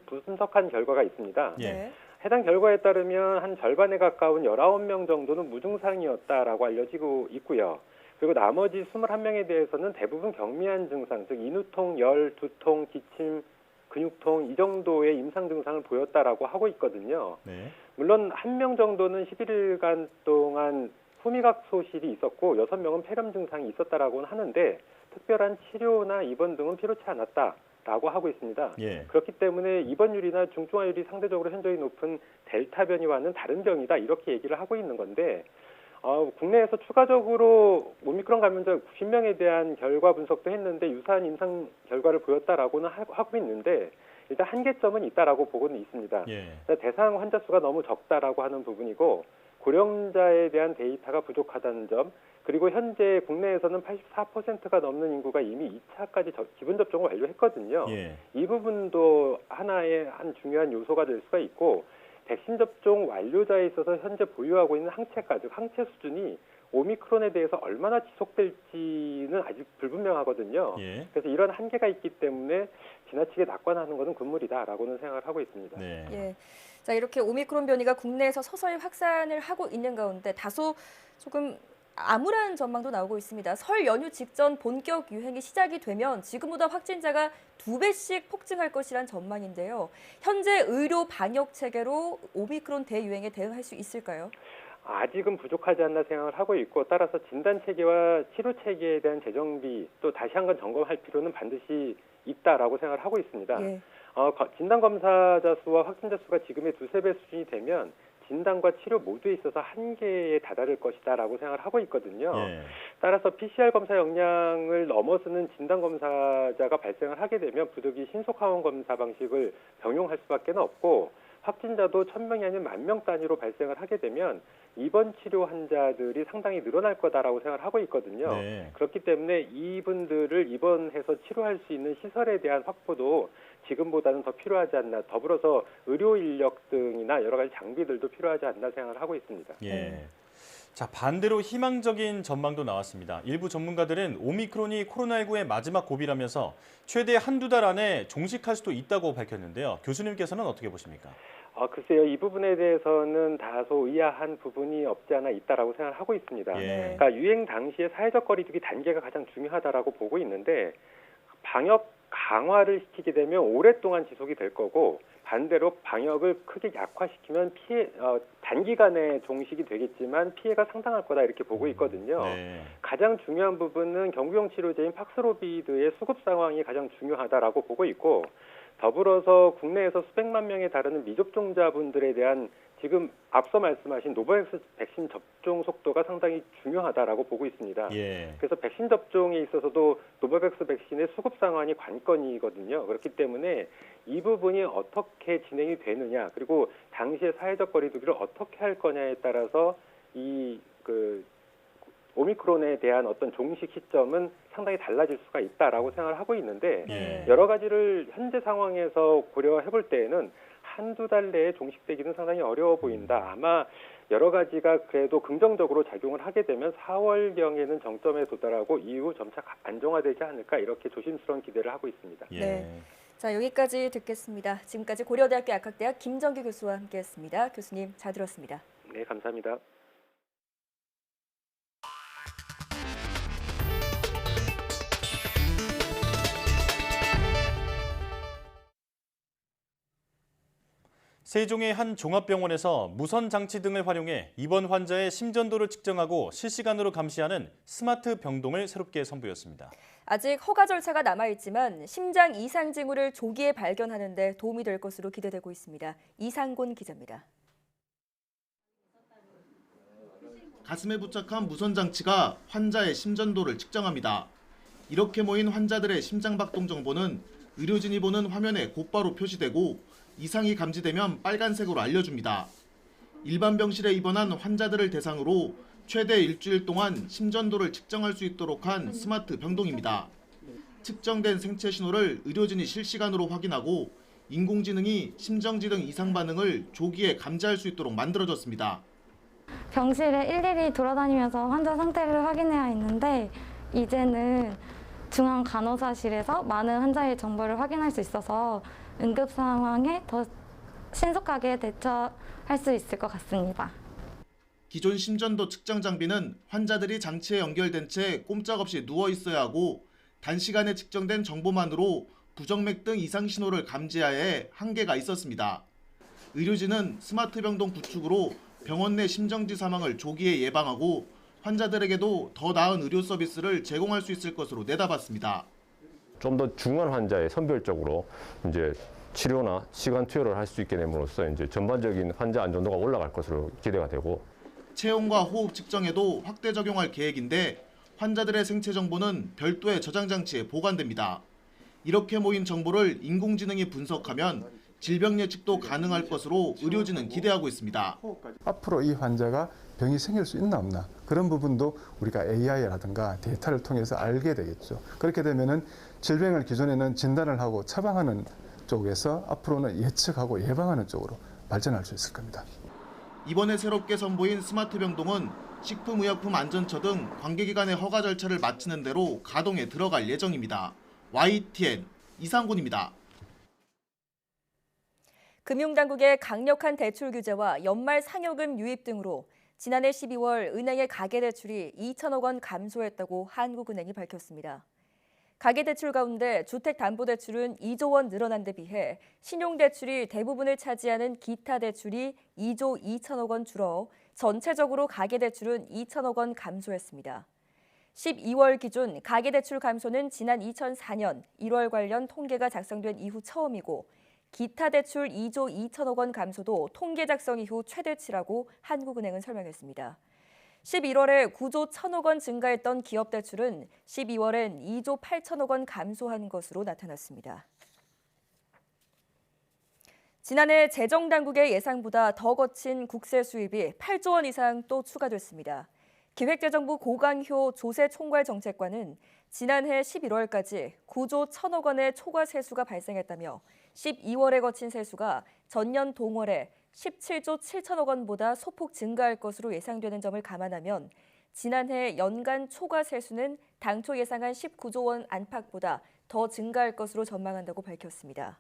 분석한 결과가 있습니다. 예. 해당 결과에 따르면 한 절반에 가까운 19명 정도는 무증상이었다라고 알려지고 있고요. 그리고 나머지 21명에 대해서는 대부분 경미한 증상, 즉 인후통, 열, 두통, 기침, 근육통 이 정도의 임상 증상을 보였다라고 하고 있거든요. 네. 물론 1명 정도는 11일간 동안 후미각 소실이 있었고 6명은 폐렴 증상이 있었다라고는 하는데 특별한 치료나 입원 등은 필요치 않았다라고 하고 있습니다. 예. 그렇기 때문에 입원율이나 중증화율이 상대적으로 현저히 높은 델타 변이와는 다른 병이다 이렇게 얘기를 하고 있는 건데 국내에서 추가적으로 오미크론 감염자 90명에 대한 결과 분석도 했는데 유사한 임상 결과를 보였다라고는 하고 있는데 일단 한계점은 있다라고 보고는 있습니다. 예. 대상 환자 수가 너무 적다라고 하는 부분이고 고령자에 대한 데이터가 부족하다는 점 그리고 현재 국내에서는 84%가 넘는 인구가 이미 2차까지 기본 접종을 완료했거든요. 예. 이 부분도 하나의 한 중요한 요소가 될 수가 있고 백신 접종 완료자에 있어서 현재 보유하고 있는 항체가 즉 항체 수준이 오미크론에 대해서 얼마나 지속될지는 아직 불분명하거든요. 예. 그래서 이런 한계가 있기 때문에 지나치게 낙관하는 것은 금물이다라고는 생각을 하고 있습니다. 네. 예. 자, 이렇게 오미크론 변이가 국내에서 서서히 확산을 하고 있는 가운데 다소 조금 암울한 전망도 나오고 있습니다. 설 연휴 직전 본격 유행이 시작이 되면 지금보다 확진자가 2배씩 폭증할 것이란 전망인데요. 현재 의료 방역 체계로 오미크론 대유행에 대응할 수 있을까요? 아직은 부족하지 않나 생각을 하고 있고 따라서 진단 체계와 치료 체계에 대한 재정비 또 다시 한번 점검할 필요는 반드시 있다라고 생각을 하고 있습니다. 예. 진단 검사자 수와 확진자 수가 지금의 2~3배 수준이 되면 진단과 치료 모두에 있어서 한계에 다다를 것이다라고 생각을 하고 있거든요. 예. 따라서 PCR 검사 역량을 넘어서는 진단 검사자가 발생을 하게 되면 부득이 신속 항원 검사 방식을 병용할 수밖에 없고 확진자도 1,000명이 아닌 10,000명 단위로 발생을 하게 되면 입원 치료 환자들이 상당히 늘어날 거다라고 생각을 하고 있거든요. 네. 그렇기 때문에 이분들을 입원해서 치료할 수 있는 시설에 대한 확보도 지금보다는 더 필요하지 않나. 더불어서 의료 인력 등이나 여러 가지 장비들도 필요하지 않나 생각을 하고 있습니다. 예. 자, 반대로 희망적인 전망도 나왔습니다. 일부 전문가들은 오미크론이 코로나19의 마지막 고비라면서 최대 한두 달 안에 종식할 수도 있다고 밝혔는데요. 교수님께서는 어떻게 보십니까? 글쎄요. 이 부분에 대해서는 다소 의아한 부분이 없지 않아 있다라고 생각을 하고 있습니다. 예. 그러니까 유행 당시에 사회적 거리두기 단계가 가장 중요하다라고 보고 있는데 방역 강화를 시키게 되면 오랫동안 지속이 될 거고 반대로 방역을 크게 약화시키면 단기간에 종식이 되겠지만 피해가 상당할 거다 이렇게 보고 있거든요. 네. 가장 중요한 부분은 경구용 치료제인 팍스로비드의 수급 상황이 가장 중요하다라고 보고 있고 더불어서 국내에서 수백만 명에 달하는 미접종자분들에 대한 지금 앞서 말씀하신 노바백스 백신 접종 속도가 상당히 중요하다라고 보고 있습니다. 예. 그래서 백신 접종에 있어서도 노바백스 백신의 수급 상황이 관건이거든요. 그렇기 때문에 이 부분이 어떻게 진행이 되느냐 그리고 당시의 사회적 거리두기를 어떻게 할 거냐에 따라서 오미크론에 대한 어떤 종식 시점은 상당히 달라질 수가 있다라고 생각을 하고 있는데 예. 여러 가지를 현재 상황에서 고려해 볼 때에는 한두 달 내에 종식되기는 상당히 어려워 보인다. 아마 여러 가지가 그래도 긍정적으로 작용을 하게 되면 4월경에는 정점에 도달하고 이후 점차 안정화되지 않을까 이렇게 조심스러운 기대를 하고 있습니다. 예. 네. 자, 여기까지 듣겠습니다. 지금까지 고려대학교 약학대학 김정규 교수와 함께했습니다. 교수님 잘 들었습니다. 네, 감사합니다. 세종의 한 종합병원에서 무선 장치 등을 활용해 입원 환자의 심전도를 측정하고 실시간으로 감시하는 스마트 병동을 새롭게 선보였습니다. 아직 허가 절차가 남아있지만 심장 이상 징후를 조기에 발견하는 데 도움이 될 것으로 기대되고 있습니다. 이상곤 기자입니다. 가슴에 부착한 무선 장치가 환자의 심전도를 측정합니다. 이렇게 모인 환자들의 심장박동 정보는 의료진이 보는 화면에 곧바로 표시되고 이상이 감지되면 빨간색으로 알려줍니다. 일반 병실에 입원한 환자들을 대상으로 최대 일주일 동안 심전도를 측정할 수 있도록 한 스마트 병동입니다. 측정된 생체 신호를 의료진이 실시간으로 확인하고 인공지능이 심정지 등 이상 반응을 조기에 감지할 수 있도록 만들어졌습니다. 병실에 일일이 돌아다니면서 환자 상태를 확인해야 했는데 이제는 중앙 간호사실에서 많은 환자의 정보를 확인할 수 있어서 응급 상황에 더 신속하게 대처할 수 있을 것 같습니다. 기존 심전도 측정 장비는 환자들이 장치에 연결된 채 꼼짝없이 누워 있어야 하고 단시간에 측정된 정보만으로 부정맥 등 이상 신호를 감지해야 해 한계가 있었습니다. 의료진은 스마트 병동 구축으로 병원 내 심정지 사망을 조기에 예방하고 환자들에게도 더 나은 의료 서비스를 제공할 수 있을 것으로 내다봤습니다. 좀 더 중한 환자에 선별적으로 이제 치료나 시간 투여를 할 수 있게 됨으로써 이제 전반적인 환자 안전도가 올라갈 것으로 기대가 되고 체온과 호흡 측정에도 확대 적용할 계획인데 환자들의 생체 정보는 별도의 저장 장치에 보관됩니다. 이렇게 모인 정보를 인공지능이 분석하면 질병 예측도 가능할 것으로 의료진은 기대하고 있습니다. 앞으로 이 환자가 병이 생길 수 있나 없나 그런 부분도 우리가 AI라든가 데이터를 통해서 알게 되겠죠. 그렇게 되면은 질병을 기존에는 진단을 하고 처방하는 쪽에서 앞으로는 예측하고 예방하는 쪽으로 발전할 수 있을 겁니다. 이번에 새롭게 선보인 스마트 병동은 식품의약품안전처 등 관계기관의 허가 절차를 마치는 대로 가동에 들어갈 예정입니다. YTN 이상곤입니다. 금융당국의 강력한 대출 규제와 연말 상여금 유입 등으로 지난해 12월 은행의 가계대출이 2천억 원 감소했다고 한국은행이 밝혔습니다. 가계대출 가운데 주택담보대출은 2조 원 늘어난 데 비해 신용대출이 대부분을 차지하는 기타 대출이 2조 2천억 원 줄어 전체적으로 가계대출은 2천억 원 감소했습니다. 12월 기준 가계대출 감소는 지난 2004년 1월 관련 통계가 작성된 이후 처음이고 기타 대출 2조 2천억 원 감소도 통계 작성 이후 최대치라고 한국은행은 설명했습니다. 11월에 9조 1천억 원 증가했던 기업 대출은 12월엔 2조 8천억 원 감소한 것으로 나타났습니다. 지난해 재정당국의 예상보다 더 거친 국세 수입이 8조 원 이상 또 추가됐습니다. 기획재정부 고강효 조세총괄 정책관은 지난해 11월까지 9조 1천억 원의 초과 세수가 발생했다며 12월에 거친 세수가 전년 동월에 17조 7천억 원보다 소폭 증가할 것으로 예상되는 점을 감안하면 지난해 연간 초과 세수는 당초 예상한 19조 원 안팎보다 더 증가할 것으로 전망한다고 밝혔습니다.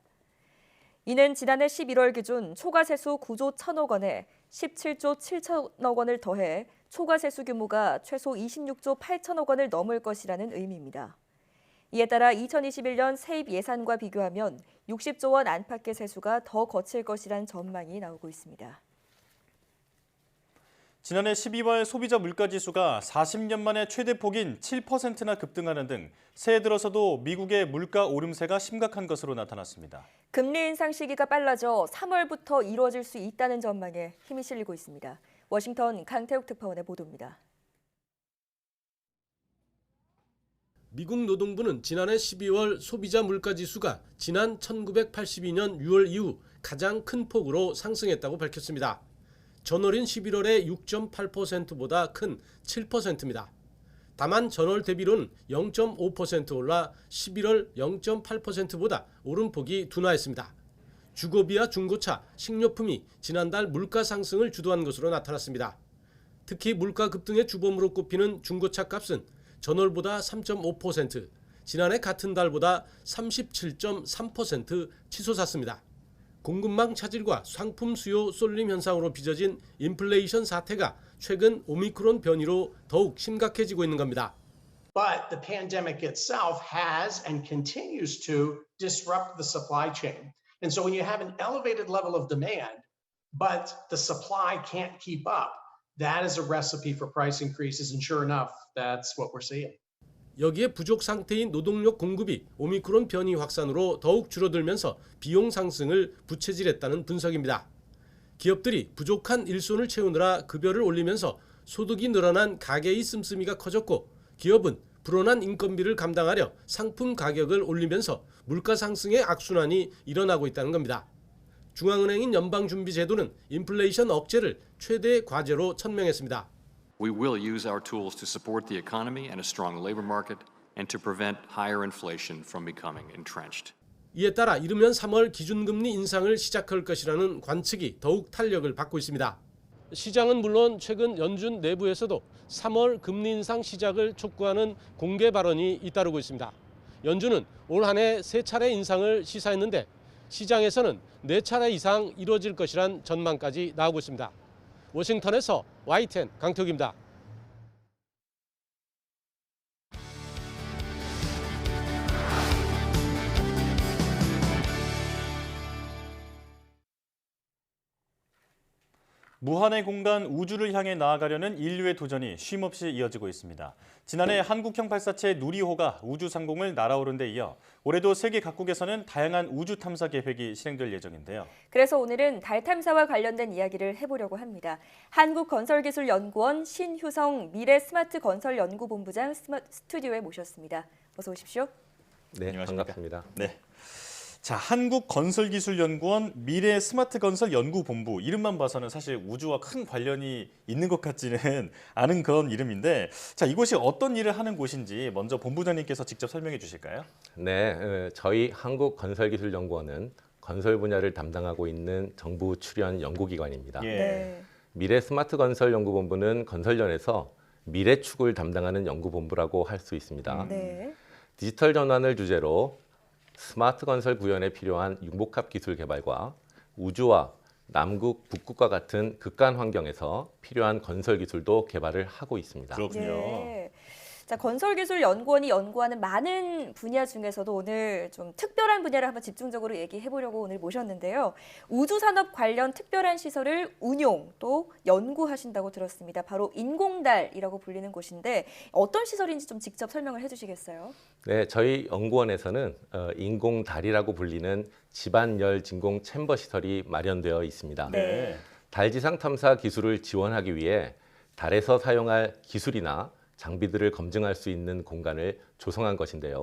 이는 지난해 11월 기준 초과 세수 9조 1천억 원에 17조 7천억 원을 더해 초과 세수 규모가 최소 26조 8천억 원을 넘을 것이라는 의미입니다. 이에 따라 2021년 세입 예산과 비교하면 60조 원 안팎의 세수가 더 거칠 것이란 전망이 나오고 있습니다. 지난해 12월 소비자 물가지수가 40년 만에 최대폭인 7%나 급등하는 등 새해 들어서도 미국의 물가 오름세가 심각한 것으로 나타났습니다. 금리 인상 시기가 빨라져 3월부터 이루어질 수 있다는 전망에 힘이 실리고 있습니다. 워싱턴 강태욱 특파원의 보도입니다. 미국 노동부는 지난해 12월 소비자 물가지수가 지난 1982년 6월 이후 가장 큰 폭으로 상승했다고 밝혔습니다. 전월인 11월의 6.8%보다 큰 7%입니다. 다만 전월 대비로는 0.5% 올라 11월 0.8%보다 오름폭이 둔화했습니다. 주거비와 중고차, 식료품이 지난달 물가 상승을 주도한 것으로 나타났습니다. 특히 물가 급등의 주범으로 꼽히는 중고차 값은 전월보다 3.5%, 지난해 같은 달보다 37.3% 치솟았습니다. 공급망 차질과 상품 수요 쏠림 현상으로 빚어진 인플레이션 사태가 최근 오미크론 변이로 더욱 심각해지고 있는 겁니다. But the pandemic itself has and continues to disrupt the supply chain. And so when you have an elevated level of demand, but the supply can't keep up, that is a recipe for price increases. And sure enough, that's what we're seeing. 여기에 부족 상태인 노동력 공급이 오미크론 변이 확산으로 더욱 줄어들면서 비용 상승을 부채질했다는 분석입니다. 기업들이 부족한 일손을 채우느라 급여를 올리면서 소득이 늘어난 가계의 씀씀이가 커졌고 기업은 불어난 인건비를 감당하려 상품 가격을 올리면서 물가 상승의 악순환이 일어나고 있다는 겁니다. 중앙은행인 연방준비제도는 인플레이션 억제를 최대 과제로 천명했습니다. We will use our tools to support the economy and a strong labor market and to prevent higher inflation from becoming entrenched. 이에 따라 이르면 3월 기준금리 인상을 시작할 것이라는 관측이 더욱 탄력을 받고 있습니다. 시장은 물론 최근 연준 내부에서도 3월 금리 인상 시작을 촉구하는 공개 발언이 잇따르고 있습니다. 연준은 올 한 해 3차례 인상을 시사했는데 시장에서는 4차례 이상 이루어질 것이란 전망까지 나오고 있습니다. 워싱턴에서 YTN 강태욱입니다. 무한의 공간 우주를 향해 나아가려는 인류의 도전이 쉼없이 이어지고 있습니다. 지난해 한국형 발사체 누리호가 우주 상공을 날아오른 데 이어 올해도 세계 각국에서는 다양한 우주 탐사 계획이 실행될 예정인데요. 그래서 오늘은 달 탐사와 관련된 이야기를 해보려고 합니다. 한국건설기술연구원 신휴성 미래스마트건설연구본부장 스튜디오에 모셨습니다. 어서 오십시오. 네, 반갑습니다. 네. 자, 한국건설기술연구원 미래스마트건설연구본부 이름만 봐서는 사실 우주와 큰 관련이 있는 것 같지는 않은 그런 이름인데 자, 이곳이 어떤 일을 하는 곳인지 먼저 본부장님께서 직접 설명해 주실까요? 네, 저희 한국건설기술연구원은 건설 분야를 담당하고 있는 정부 출연 연구기관입니다. 네. 미래스마트건설연구본부는 건설연에서 미래축을 담당하는 연구본부라고 할 수 있습니다. 네. 디지털 전환을 주제로 스마트 건설 구현에 필요한 융복합 기술 개발과 우주와 남극, 북극과 같은 극한 환경에서 필요한 건설 기술도 개발을 하고 있습니다. 그렇군요. 네. 자, 건설기술연구원이 연구하는 많은 분야 중에서도 오늘 좀 특별한 분야를 한번 집중적으로 얘기해 보려고 오늘 모셨는데요. 우주산업 관련 특별한 시설을 운용 또 연구하신다고 들었습니다. 바로 인공달이라고 불리는 곳인데 어떤 시설인지 좀 직접 설명을 해주시겠어요? 네, 저희 연구원에서는 인공달이라고 불리는 집안열 진공 챔버 시설이 마련되어 있습니다. 네. 달 지상 탐사 기술을 지원하기 위해 달에서 사용할 기술이나 장비들을 검증할 수 있는 공간을 조성한 것인데요.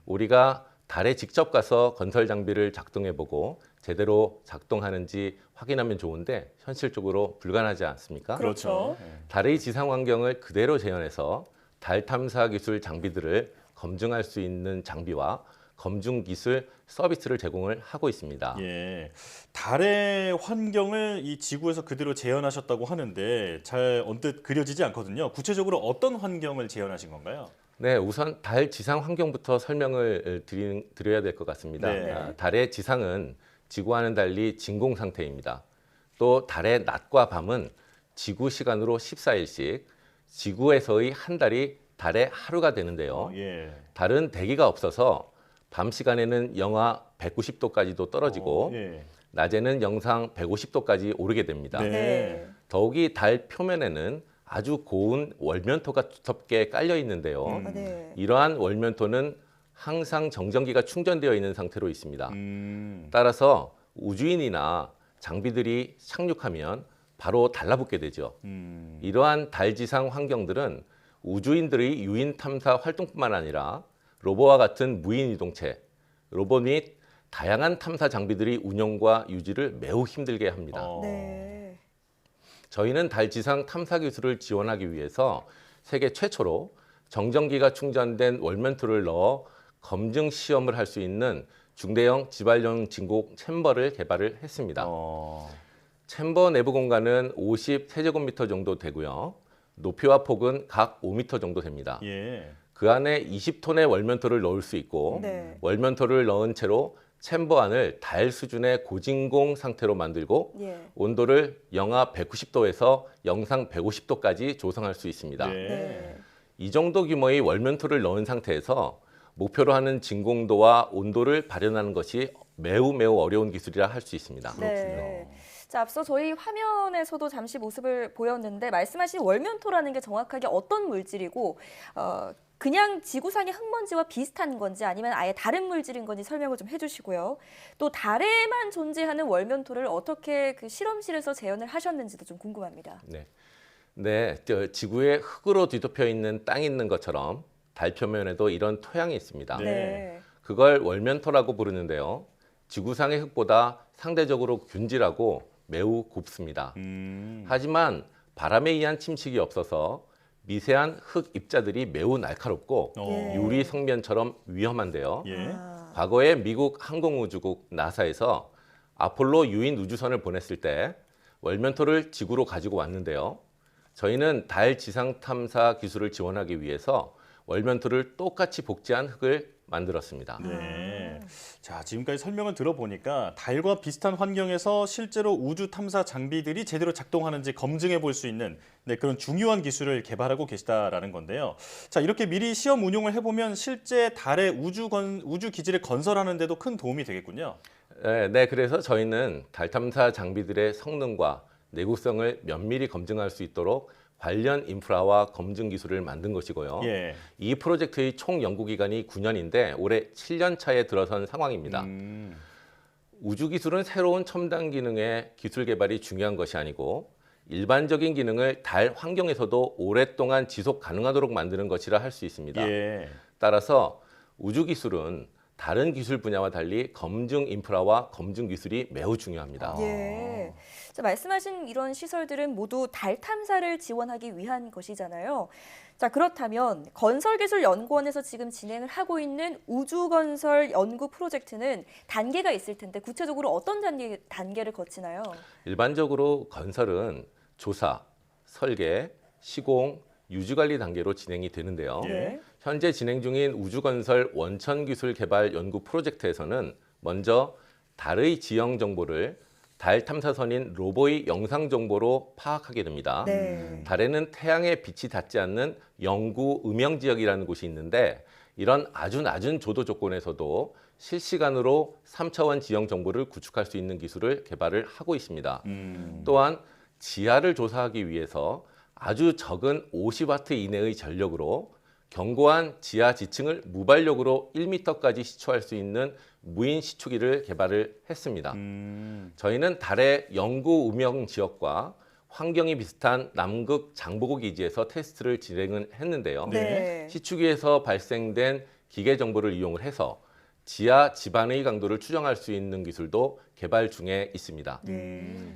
우리가 달에 직접 가서 건설 장비를 작동해보고 제대로 작동하는지 확인하면 좋은데 현실적으로 불가능하지 않습니까? 그렇죠. 달의 지상 환경을 그대로 재현해서 달 탐사 기술 장비들을 검증할 수 있는 장비와 검증 기술 서비스를 제공을 하고 있습니다. 예, 달의 환경을 이 지구에서 그대로 재현하셨다고 하는데 잘 언뜻 그려지지 않거든요. 구체적으로 어떤 환경을 재현하신 건가요? 네, 우선 달 지상 환경부터 설명을 드려야 될 것 같습니다. 네. 달의 지상은 지구와는 달리 진공 상태입니다. 또 달의 낮과 밤은 지구 시간으로 14일씩, 지구에서의 한 달이 달의 하루가 되는데요. 예. 달은 대기가 없어서 밤 시간에는 영하 190도까지도 떨어지고 예. 낮에는 영상 150도까지 오르게 됩니다. 네. 더욱이 달 표면에는 아주 고운 월면토가 두텁게 깔려 있는데요. 네. 이러한 월면토는 항상 정전기가 충전되어 있는 상태로 있습니다. 따라서 우주인이나 장비들이 착륙하면 바로 달라붙게 되죠. 이러한 달 지상 환경들은 우주인들의 유인 탐사 활동뿐만 아니라 로버와 같은 무인 이동체, 로봇 및 다양한 탐사 장비들이 운영과 유지를 매우 힘들게 합니다. 네. 저희는 달 지상 탐사 기술을 지원하기 위해서 세계 최초로 정전기가 충전된 월면토를 넣어 검증 시험을 할 수 있는 중대형 지발용 진공 챔버를 개발을 했습니다. 챔버 내부 공간은 50세제곱미터 정도 되고요. 높이와 폭은 각 5m 정도 됩니다. 예. 그 안에 20톤의 월면토를 넣을 수 있고 네. 월면토를 넣은 채로 챔버 안을 달 수준의 고진공 상태로 만들고 예. 온도를 영하 190도에서 영상 150도까지 조성할 수 있습니다. 네. 이 정도 규모의 월면토를 넣은 상태에서 목표로 하는 진공도와 온도를 발현하는 것이 매우 어려운 기술이라 할 수 있습니다. 네. 자, 앞서 저희 화면에서도 잠시 모습을 보였는데 말씀하신 월면토라는 게 정확하게 어떤 물질이고 그냥 지구상의 흙먼지와 비슷한 건지 아니면 아예 다른 물질인 건지 설명을 좀 해주시고요. 또 달에만 존재하는 월면토를 어떻게 그 실험실에서 재현을 하셨는지도 좀 궁금합니다. 네, 지구에 흙으로 뒤덮여 있는 땅이 있는 것처럼 달 표면에도 이런 토양이 있습니다. 네. 그걸 월면토라고 부르는데요. 지구상의 흙보다 상대적으로 균질하고 매우 곱습니다. 하지만 바람에 의한 침식이 없어서 미세한 흙 입자들이 매우 날카롭고 유리 성면처럼 위험한데요. 과거에 미국 항공우주국 나사에서 아폴로 유인 우주선을 보냈을 때 월면토를 지구로 가지고 왔는데요. 저희는 달 지상 탐사 기술을 지원하기 위해서 월면토를 똑같이 복제한 흙을 만들었습니다. 네. 자, 지금까지 설명을 들어보니까 달과 비슷한 환경에서 실제로 우주 탐사 장비들이 제대로 작동하는지 검증해 볼 수 있는 그런 중요한 기술을 개발하고 계시다라는 건데요. 자, 이렇게 미리 시험 운용을 해보면 실제 달의 우주 기지를 건설하는 데도 큰 도움이 되겠군요. 네, 그래서 저희는 달 탐사 장비들의 성능과 내구성을 면밀히 검증할 수 있도록 관련 인프라와 검증 기술을 만든 것이고요. 예. 이 프로젝트의 총 연구 기간이 9년인데 올해 7년 차에 들어선 상황입니다. 우주 기술은 새로운 첨단 기능의 기술 개발이 중요한 것이 아니고 일반적인 기능을 달 환경에서도 오랫동안 지속 가능하도록 만드는 것이라 할 수 있습니다. 예. 따라서 우주 기술은 다른 기술 분야와 달리 검증 인프라와 검증 기술이 매우 중요합니다. 예. 자, 말씀하신 이런 시설들은 모두 달 탐사를 지원하기 위한 것이잖아요. 자, 그렇다면 건설기술연구원에서 지금 진행을 하고 있는 우주건설 연구 프로젝트는 단계가 있을 텐데 구체적으로 어떤 단계를 거치나요? 일반적으로 건설은 조사, 설계, 시공, 유지관리 단계로 진행이 되는데요. 네. 현재 진행 중인 우주건설 원천기술 개발 연구 프로젝트에서는 먼저 달의 지형 정보를 달 탐사선인 로보의 영상 정보로 파악하게 됩니다. 네. 달에는 태양의 빛이 닿지 않는 영구 음영 지역이라는 곳이 있는데 이런 아주 낮은 조도 조건에서도 실시간으로 3차원 지형 정보를 구축할 수 있는 기술을 개발을 하고 있습니다. 또한 지하를 조사하기 위해서 아주 적은 50W 이내의 전력으로 견고한 지하 지층을 무발력으로 1m까지 시추할 수 있는 무인 시추기를 개발을 했습니다. 저희는 달의 영구 음영 지역과 환경이 비슷한 남극 장보고 기지에서 테스트를 진행을 했는데요. 네. 시추기에서 발생된 기계 정보를 이용을 해서 지하 지반의 강도를 추정할 수 있는 기술도 개발 중에 있습니다.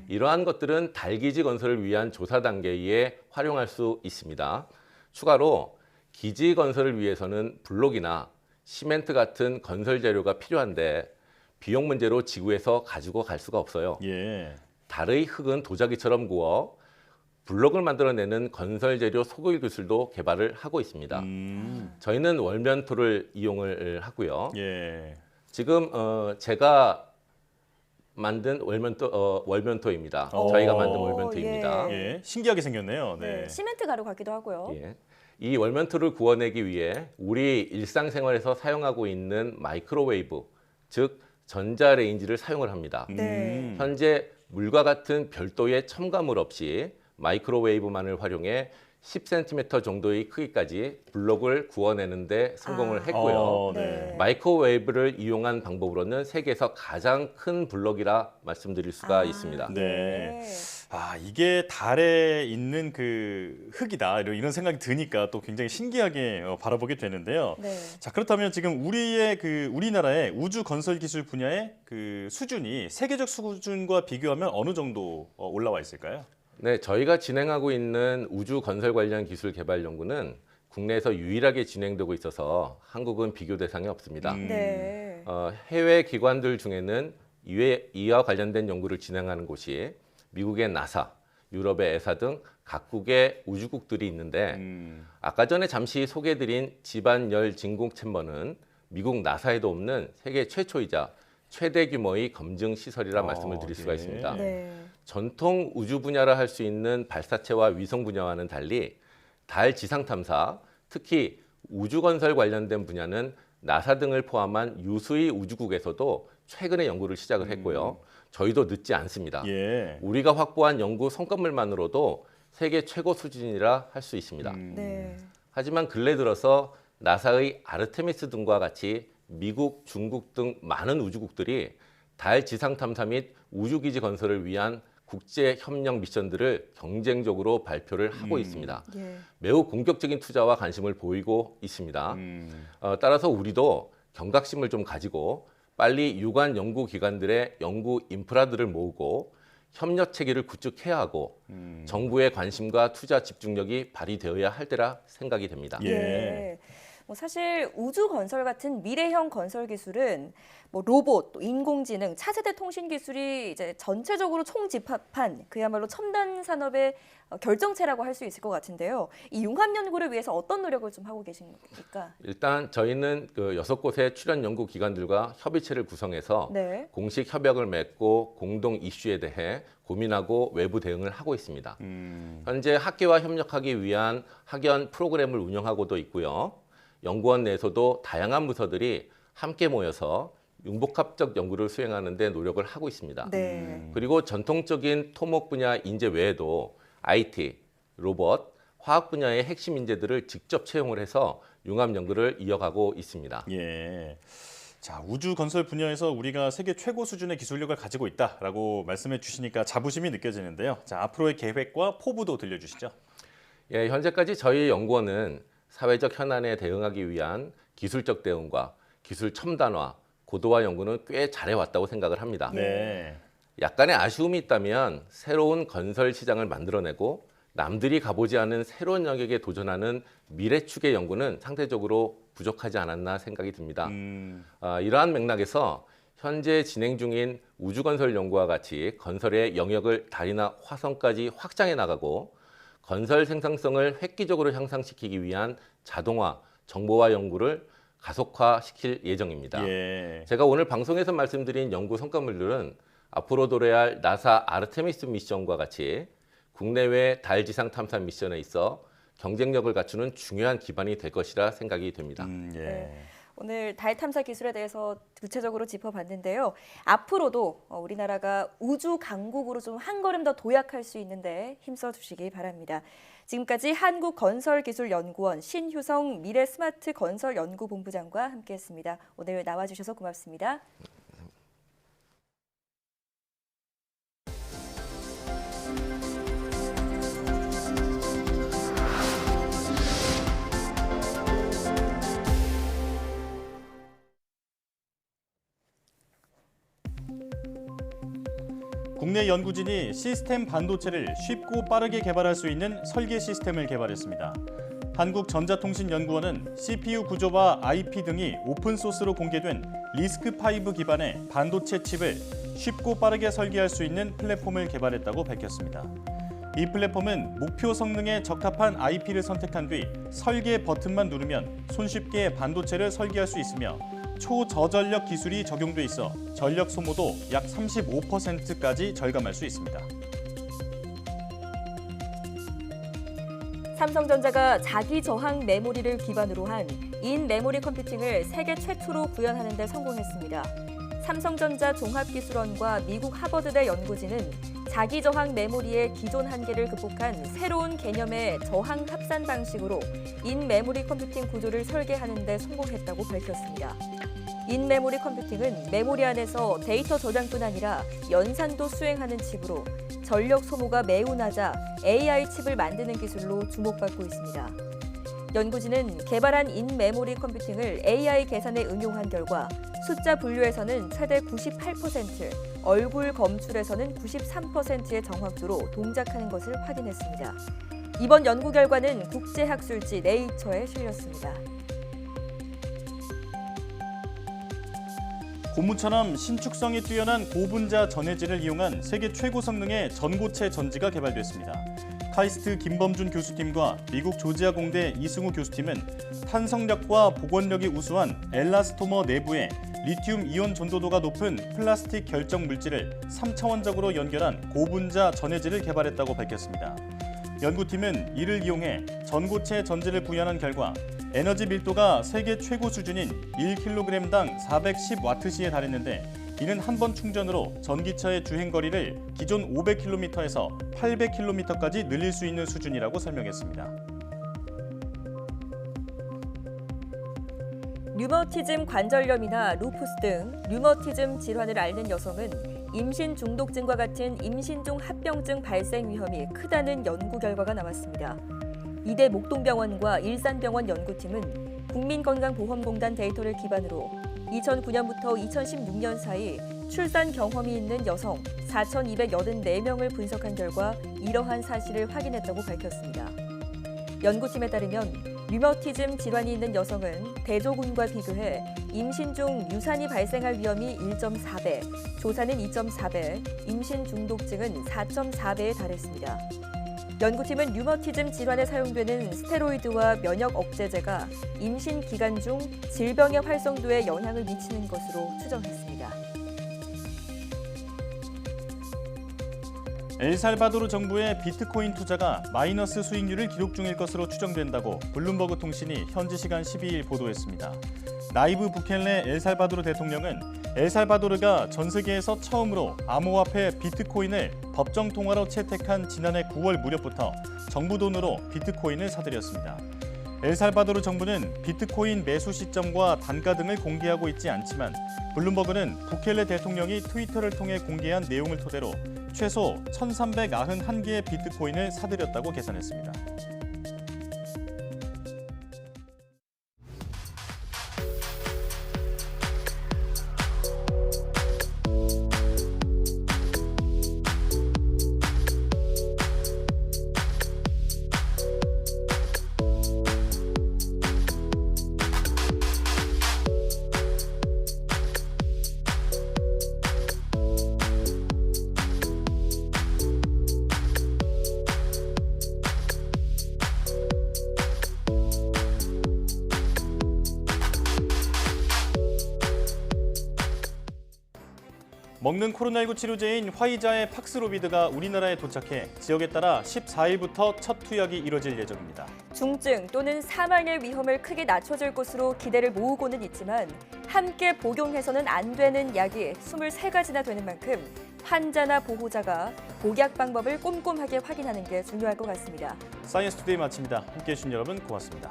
이러한 것들은 달기지 건설을 위한 조사 단계에 활용할 수 있습니다. 추가로 기지 건설을 위해서는 블록이나 시멘트 같은 건설 재료가 필요한데 비용 문제로 지구에서 가지고 갈 수가 없어요. 달의 흙은 도자기처럼 구워 블록을 만들어내는 건설 재료 소고기 기술도 개발을 하고 있습니다. 저희는 월면토를 이용을 하고요. 지금 제가 만든 월면토입니다. 저희가 만든 월면토입니다. 신기하게 생겼네요. 네, 시멘트 가루 같기도 하고요. 이 월면토를 구워내기 위해 우리 일상생활에서 사용하고 있는 마이크로웨이브, 즉 전자레인지를 사용을 합니다. 현재 물과 같은 별도의 첨가물 없이 마이크로웨이브만을 활용해 10cm 정도의 크기까지 블록을 구워내는 데 성공을 했고요. 마이크로웨이브를 이용한 방법으로는 세계에서 가장 큰 블록이라 말씀드릴 수가 있습니다. 이게 달에 있는 그 흙이다 이런 생각이 드니까 또 굉장히 신기하게 바라보게 되는데요. 자, 그렇다면 지금 우리나라의 우주 건설 기술 분야의 그 수준이 세계적 수준과 비교하면 어느 정도 올라와 있을까요? 네, 저희가 진행하고 있는 우주 건설 관련 기술 개발 연구는 국내에서 유일하게 진행되고 있어서 한국은 비교 대상이 없습니다. 해외 기관들 중에는 이와 관련된 연구를 진행하는 곳이 미국의 나사, 유럽의 에사 등 각국의 우주국들이 있는데 아까 전에 잠시 소개해드린 지반열 진공 챔버는 미국 나사에도 없는 세계 최초이자 최대 규모의 검증 시설이라 말씀을 드릴 수가 있습니다. 전통 우주 분야라 할 수 있는 발사체와 위성 분야와는 달리 달 지상 탐사, 특히 우주 건설 관련된 분야는 나사 등을 포함한 유수의 우주국에서도 최근에 연구를 시작을 했고요. 저희도 늦지 않습니다. 우리가 확보한 연구 성과물만으로도 세계 최고 수준이라 할 수 있습니다. 하지만 근래 들어서 나사의 아르테미스 등과 같이 미국, 중국 등 많은 우주국들이 달 지상 탐사 및 우주기지 건설을 위한 국제 협력 미션들을 경쟁적으로 발표를 하고 있습니다. 매우 공격적인 투자와 관심을 보이고 있습니다. 따라서 우리도 경각심을 좀 가지고 빨리 유관 연구기관들의 연구 인프라들을 모으고 협력 체계를 구축해야 하고 정부의 관심과 투자 집중력이 발휘되어야 할 때라 생각이 됩니다. 사실 우주 건설 같은 미래형 건설 기술은 로봇, 또 인공지능, 차세대 통신 기술이 이제 전체적으로 총집합한 그야말로 첨단 산업의 결정체라고 할 수 있을 것 같은데요. 이 융합 연구를 위해서 어떤 노력을 좀 하고 계십니까? 일단 저희는 그 6곳의 출연 연구 기관들과 협의체를 구성해서 공식 협약을 맺고 공동 이슈에 대해 고민하고 외부 대응을 하고 있습니다. 현재 학계와 협력하기 위한 학연 프로그램을 운영하고도 있고요. 연구원 내에서도 다양한 부서들이 함께 모여서 융복합적 연구를 수행하는 데 노력을 하고 있습니다. 그리고 전통적인 토목 분야 인재 외에도 IT, 로봇, 화학 분야의 핵심 인재들을 직접 채용을 해서 융합 연구를 이어가고 있습니다. 자, 우주 건설 분야에서 우리가 세계 최고 수준의 기술력을 가지고 있다라고 말씀해 주시니까 자부심이 느껴지는데요. 자, 앞으로의 계획과 포부도 들려주시죠. 현재까지 저희 연구원은 사회적 현안에 대응하기 위한 기술적 대응과 기술 첨단화, 고도화 연구는 꽤 잘해왔다고 생각을 합니다. 약간의 아쉬움이 있다면 새로운 건설 시장을 만들어내고 남들이 가보지 않은 새로운 영역에 도전하는 미래축의 연구는 상대적으로 부족하지 않았나 생각이 듭니다. 이러한 맥락에서 현재 진행 중인 우주건설 연구와 같이 건설의 영역을 달이나 화성까지 확장해 나가고 건설 생산성을 획기적으로 향상시키기 위한 자동화, 정보화 연구를 가속화시킬 예정입니다. 제가 오늘 방송에서 말씀드린 연구 성과물들은 앞으로 도래할 나사 아르테미스 미션과 같이 국내외 달 지상 탐사 미션에 있어 경쟁력을 갖추는 중요한 기반이 될 것이라 생각이 됩니다. 네. 오늘 달 탐사 기술에 대해서 구체적으로 짚어봤는데요. 앞으로도 우리나라가 우주 강국으로 좀 한 걸음 더 도약할 수 있는데 힘써 주시기 바랍니다. 지금까지 한국건설기술연구원 신효성 미래스마트건설연구본부장과 함께했습니다. 오늘 나와주셔서 고맙습니다. 국내 연구진이 시스템 반도체를 쉽고 빠르게 개발할 수 있는 설계 시스템을 개발했습니다. 한국전자통신연구원은 CPU 구조와 IP 등이 오픈소스로 공개된 리스크5 기반의 반도체 칩을 쉽고 빠르게 설계할 수 있는 플랫폼을 개발했다고 밝혔습니다. 이 플랫폼은 목표 성능에 적합한 IP를 선택한 뒤 설계 버튼만 누르면 손쉽게 반도체를 설계할 수 있으며 초저전력 기술이 적용돼 있어 전력 소모도 약 35%까지 절감할 수 있습니다. 삼성전자가 자기 저항 메모리를 기반으로 한 인메모리 컴퓨팅을 세계 최초로 구현하는 데 성공했습니다. 삼성전자 종합기술원과 미국 하버드대 연구진은 자기 저항 메모리의 기존 한계를 극복한 새로운 개념의 저항 합산 방식으로 인메모리 컴퓨팅 구조를 설계하는 데 성공했다고 밝혔습니다. 인메모리 컴퓨팅은 메모리 안에서 데이터 저장뿐 아니라 연산도 수행하는 칩으로 전력 소모가 매우 낮아 AI 칩을 만드는 기술로 주목받고 있습니다. 연구진은 개발한 인메모리 컴퓨팅을 AI 계산에 응용한 결과 숫자 분류에서는 최대 98%, 얼굴 검출에서는 93%의 정확도로 동작하는 것을 확인했습니다. 이번 연구 결과는 국제학술지 네이처에 실렸습니다. 고무처럼 신축성이 뛰어난 고분자 전해질을 이용한 세계 최고 성능의 전고체 전지가 개발됐습니다. 카이스트 김범준 교수팀과 미국 조지아 공대 이승우 교수팀은 탄성력과 복원력이 우수한 엘라스토머 내부에 리튬 이온 전도도가 높은 플라스틱 결정 물질을 3차원적으로 연결한 고분자 전해질을 개발했다고 밝혔습니다. 연구팀은 이를 이용해 전고체 전지를 구현한 결과 에너지 밀도가 세계 최고 수준인 1kg당 410W시에 달했는데 이는 한 번 충전으로 전기차의 주행거리를 기존 500km에서 800km까지 늘릴 수 있는 수준이라고 설명했습니다. 류머티즘 관절염이나 루푸스 등 류머티즘 질환을 앓는 여성은 임신 중독증과 같은 임신 중 합병증 발생 위험이 크다는 연구 결과가 나왔습니다. 이대 목동병원과 일산병원 연구팀은 국민건강보험공단 데이터를 기반으로 2009년부터 2016년 사이 출산 경험이 있는 여성 4,284명을 분석한 결과 이러한 사실을 확인했다고 밝혔습니다. 연구팀에 따르면 류머티즘 질환이 있는 여성은 대조군과 비교해 임신 중 유산이 발생할 위험이 1.4배, 조사는 2.4배, 임신 중독증은 4.4배에 달했습니다. 연구팀은 류머티즘 질환에 사용되는 스테로이드와 면역 억제제가 임신 기간 중 질병의 활성도에 영향을 미치는 것으로 추정했습니다. 엘살바도르 정부의 비트코인 투자가 마이너스 수익률을 기록 중일 것으로 추정된다고 블룸버그 통신이 현지 시간 12일 보도했습니다. 나이브 부켈레 엘살바도르 대통령은 엘살바도르가 전 세계에서 처음으로 암호화폐 비트코인을 법정 통화로 채택한 지난해 9월 무렵부터 정부 돈으로 비트코인을 사들였습니다. 엘살바도르 정부는 비트코인 매수 시점과 단가 등을 공개하고 있지 않지만 블룸버그는 부켈레 대통령이 트위터를 통해 공개한 내용을 토대로 최소 1,391개의 비트코인을 사들였다고 계산했습니다. 먹는 코로나19 치료제인 화이자의 팍스로비드가 우리나라에 도착해 지역에 따라 14일부터 첫 투약이 이뤄질 예정입니다. 중증 또는 사망의 위험을 크게 낮춰줄 것으로 기대를 모으고는 있지만 함께 복용해서는 안 되는 약이 23가지나 되는 만큼 환자나 보호자가 복약 방법을 꼼꼼하게 확인하는 게 중요할 것 같습니다. 사이언스 투데이 마칩니다. 함께해 주신 여러분 고맙습니다.